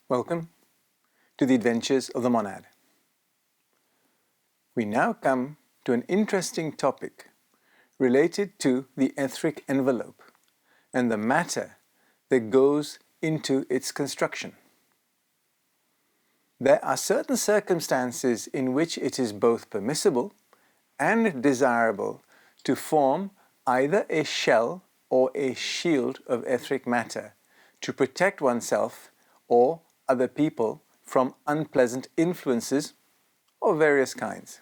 Welcome to the Adventures of the Monad. We now come to an interesting topic related to the etheric envelope and the matter that goes into its construction. There are certain circumstances in which it is both permissible and desirable to form either a shell or a shield of etheric matter to protect oneself or other people from unpleasant influences of various kinds.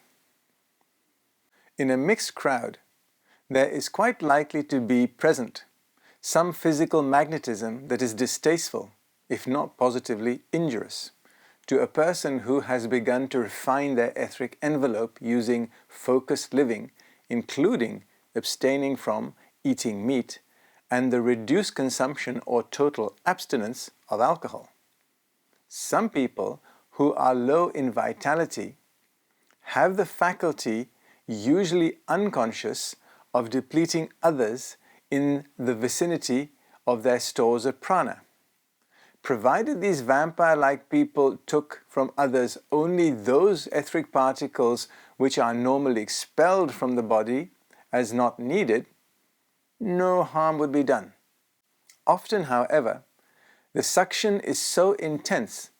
In a mixed crowd, there is quite likely to be present some physical magnetism that is distasteful, if not positively injurious, to a person who has begun to refine their etheric envelope using focused living, including abstaining from eating meat and the reduced consumption or total abstinence of alcohol. Some people who are low in vitality have the faculty, usually unconscious, of depleting others in the vicinity of their stores of prana. Provided these vampire-like people took from others only those etheric particles which are normally expelled from the body as not needed, no harm would be done. Often, however, the suction is so intense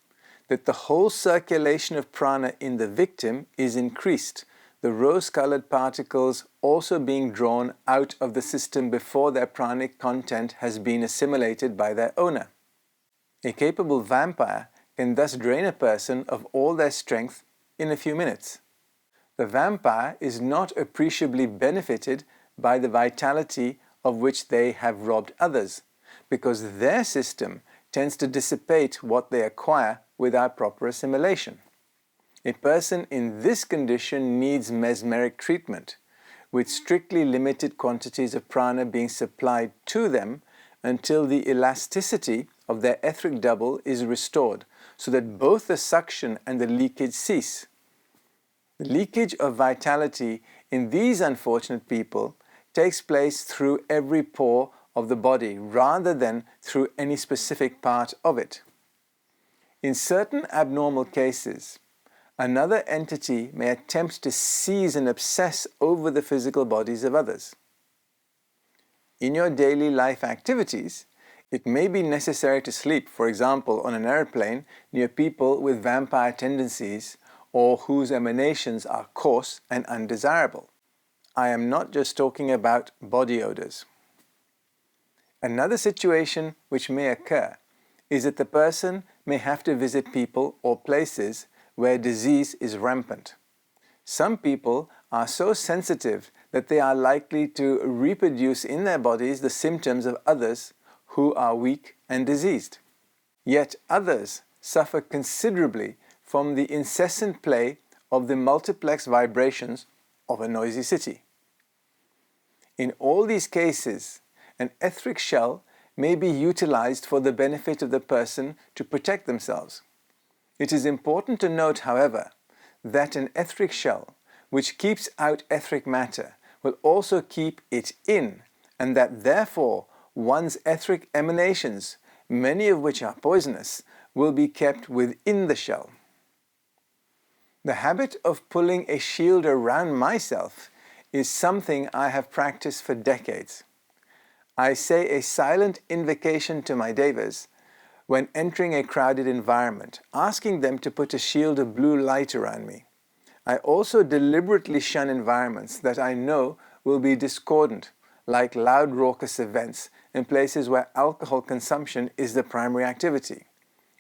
that the whole circulation of prana in the victim is increased, the rose-colored particles also being drawn out of the system before their pranic content has been assimilated by their owner. A capable vampire can thus drain a person of all their strength in a few minutes. The vampire is not appreciably benefited by the vitality of which they have robbed others, because their system tends to dissipate what they acquire without proper assimilation. A person in this condition needs mesmeric treatment, with strictly limited quantities of prana being supplied to them until the elasticity of their etheric double is restored, so that both the suction and the leakage cease. The leakage of vitality in these unfortunate people takes place through every pore of the body rather than through any specific part of it. In certain abnormal cases, another entity may attempt to seize and obsess over the physical bodies of others. In your daily life activities, it may be necessary to sleep, for example, on an airplane near people with vampire tendencies or whose emanations are coarse and undesirable. I am not just talking about body odors. Another situation which may occur is that the person may have to visit people or places where disease is rampant. Some people are so sensitive that they are likely to reproduce in their bodies the symptoms of others who are weak and diseased. Yet others suffer considerably from the incessant play of the multiplex vibrations of a noisy city. In all these cases, an etheric shell may be utilized for the benefit of the person to protect themselves. It is important to note, however, that an etheric shell which keeps out etheric matter will also keep it in, and that therefore one's etheric emanations, many of which are poisonous, will be kept within the shell. The habit of pulling a shield around myself is something I have practiced for decades. I say a silent invocation to my devas when entering a crowded environment, asking them to put a shield of blue light around me. I also deliberately shun environments that I know will be discordant, like loud raucous events in places where alcohol consumption is the primary activity.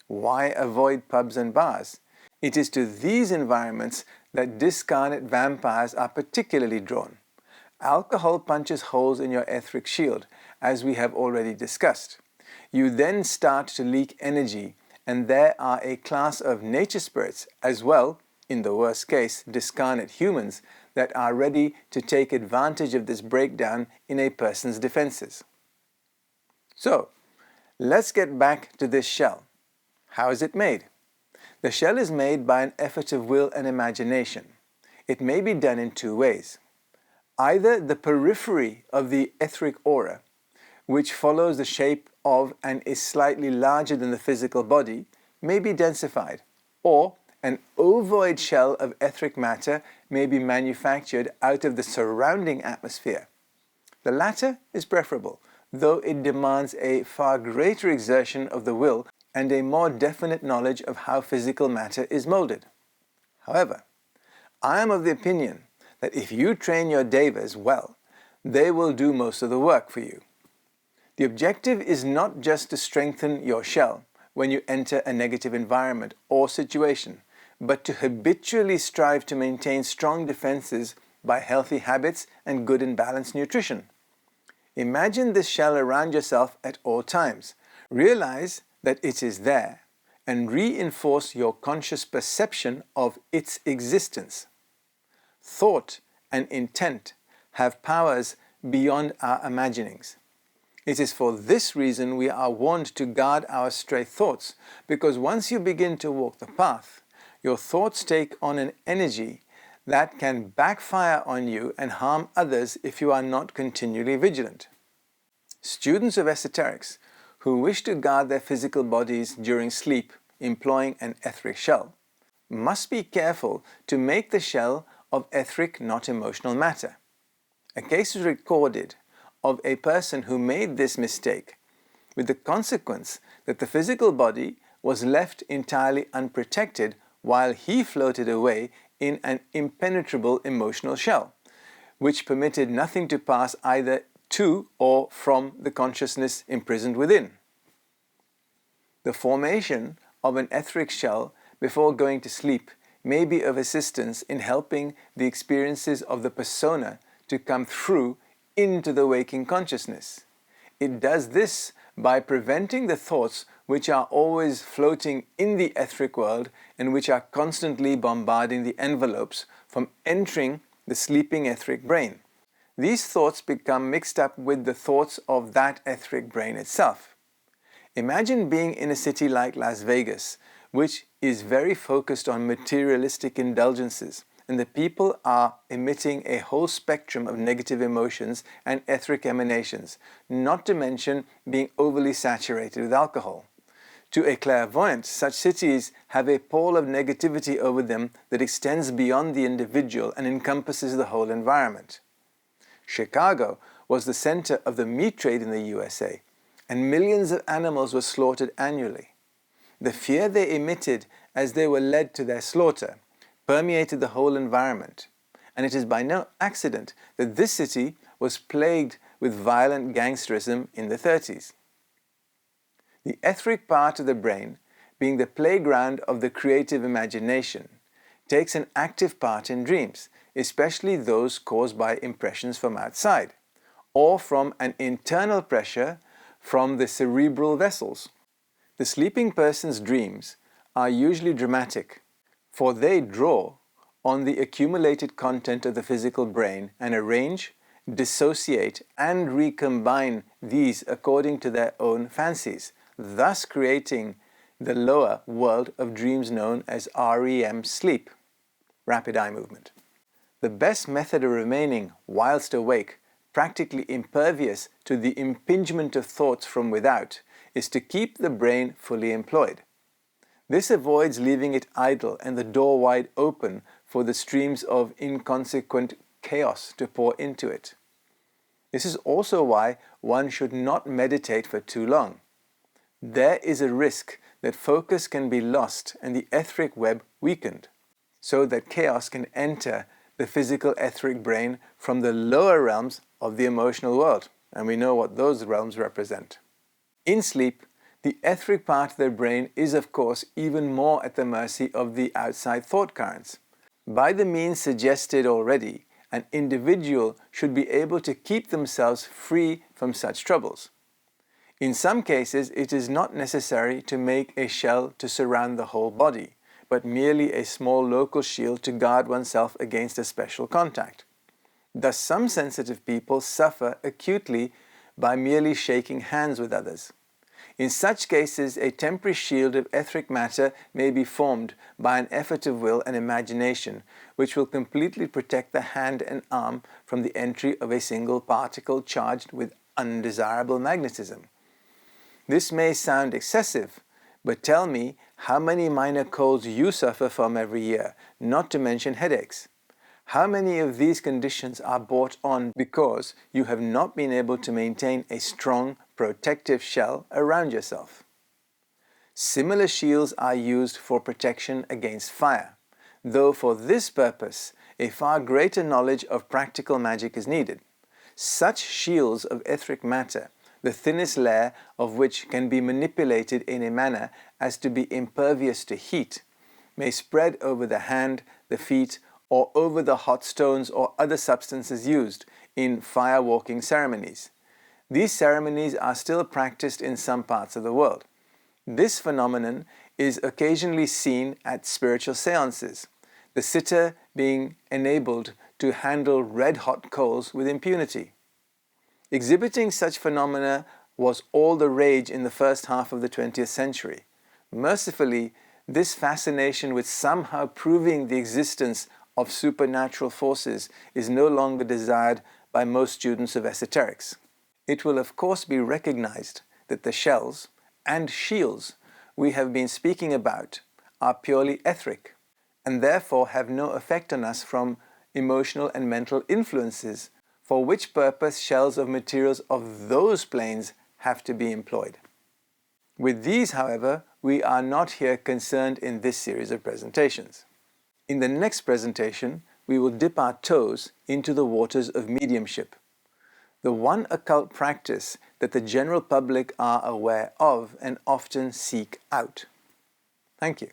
Why avoid pubs and bars? It is to these environments that discarnate vampires are particularly drawn. Alcohol punches holes in your etheric shield, as we have already discussed. You then start to leak energy, and there are a class of nature spirits, as well, in the worst case, discarnate humans, that are ready to take advantage of this breakdown in a person's defenses. So, let's get back to this shell. How is it made? The shell is made by an effort of will and imagination. It may be done in two ways. Either the periphery of the etheric aura, which follows the shape of and is slightly larger than the physical body, may be densified, or an ovoid shell of etheric matter may be manufactured out of the surrounding atmosphere. The latter is preferable, though it demands a far greater exertion of the will and a more definite knowledge of how physical matter is molded. However, I am of the opinion that if you train your devas well, they will do most of the work for you. The objective is not just to strengthen your shell when you enter a negative environment or situation, but to habitually strive to maintain strong defenses by healthy habits and good and balanced nutrition. Imagine this shell around yourself at all times. Realize that it is there and reinforce your conscious perception of its existence. Thought and intent have powers beyond our imaginings. It is for this reason we are warned to guard our stray thoughts, because once you begin to walk the path, your thoughts take on an energy that can backfire on you and harm others if you are not continually vigilant. Students of esoterics who wish to guard their physical bodies during sleep employing an etheric shell must be careful to make the shell of etheric, not emotional matter. A case is recorded of a person who made this mistake, with the consequence that the physical body was left entirely unprotected while he floated away in an impenetrable emotional shell, which permitted nothing to pass either to or from the consciousness imprisoned within. The formation of an etheric shell before going to sleep may be of assistance in helping the experiences of the persona to come through into the waking consciousness. It does this by preventing the thoughts which are always floating in the etheric world and which are constantly bombarding the envelopes from entering the sleeping etheric brain. These thoughts become mixed up with the thoughts of that etheric brain itself. Imagine being in a city like Las Vegas, which is very focused on materialistic indulgences, and the people are emitting a whole spectrum of negative emotions and etheric emanations, not to mention being overly saturated with alcohol. To a clairvoyant, such cities have a pall of negativity over them that extends beyond the individual and encompasses the whole environment. Chicago was the center of the meat trade in the USA, and millions of animals were slaughtered annually. The fear they emitted as they were led to their slaughter permeated the whole environment, and it is by no accident that this city was plagued with violent gangsterism in the 30s. The etheric part of the brain, being the playground of the creative imagination, takes an active part in dreams, especially those caused by impressions from outside, or from an internal pressure from the cerebral vessels. The sleeping person's dreams are usually dramatic, for they draw on the accumulated content of the physical brain and arrange, dissociate, and recombine these according to their own fancies, thus creating the lower world of dreams known as REM sleep, rapid eye movement. The best method of remaining whilst awake, practically impervious to the impingement of thoughts from without, is to keep the brain fully employed. This avoids leaving it idle and the door wide open for the streams of inconsequent chaos to pour into it. This is also why one should not meditate for too long. There is a risk that focus can be lost and the etheric web weakened, so that chaos can enter the physical etheric brain from the lower realms of the emotional world, and we know what those realms represent. In sleep, the etheric part of the brain is, of course, even more at the mercy of the outside thought currents. By the means suggested already, an individual should be able to keep themselves free from such troubles. In some cases, it is not necessary to make a shell to surround the whole body, but merely a small local shield to guard oneself against a special contact. Thus, some sensitive people suffer acutely by merely shaking hands with others. In such cases, a temporary shield of etheric matter may be formed by an effort of will and imagination, which will completely protect the hand and arm from the entry of a single particle charged with undesirable magnetism. This may sound excessive, But tell me how many minor colds you suffer from every year, not to mention headaches. How many of these conditions are brought on because you have not been able to maintain a strong protective shell around yourself? Similar shields are used for protection against fire, though for this purpose a far greater knowledge of practical magic is needed. Such shields of etheric matter, the thinnest layer of which can be manipulated in a manner as to be impervious to heat, may spread over the hand, the feet, or over the hot stones or other substances used in fire-walking ceremonies. These ceremonies are still practiced in some parts of the world. This phenomenon is occasionally seen at spiritual seances, the sitter being enabled to handle red-hot coals with impunity. Exhibiting such phenomena was all the rage in the first half of the 20th century. Mercifully, this fascination with somehow proving the existence of supernatural forces is no longer desired by most students of esoterics. It will of course be recognized that the shells and shields we have been speaking about are purely etheric and therefore have no effect on us from emotional and mental influences, for which purpose shells of materials of those planes have to be employed. With these, however, we are not here concerned in this series of presentations. In the next presentation, we will dip our toes into the waters of mediumship, the one occult practice that the general public are aware of and often seek out. Thank you.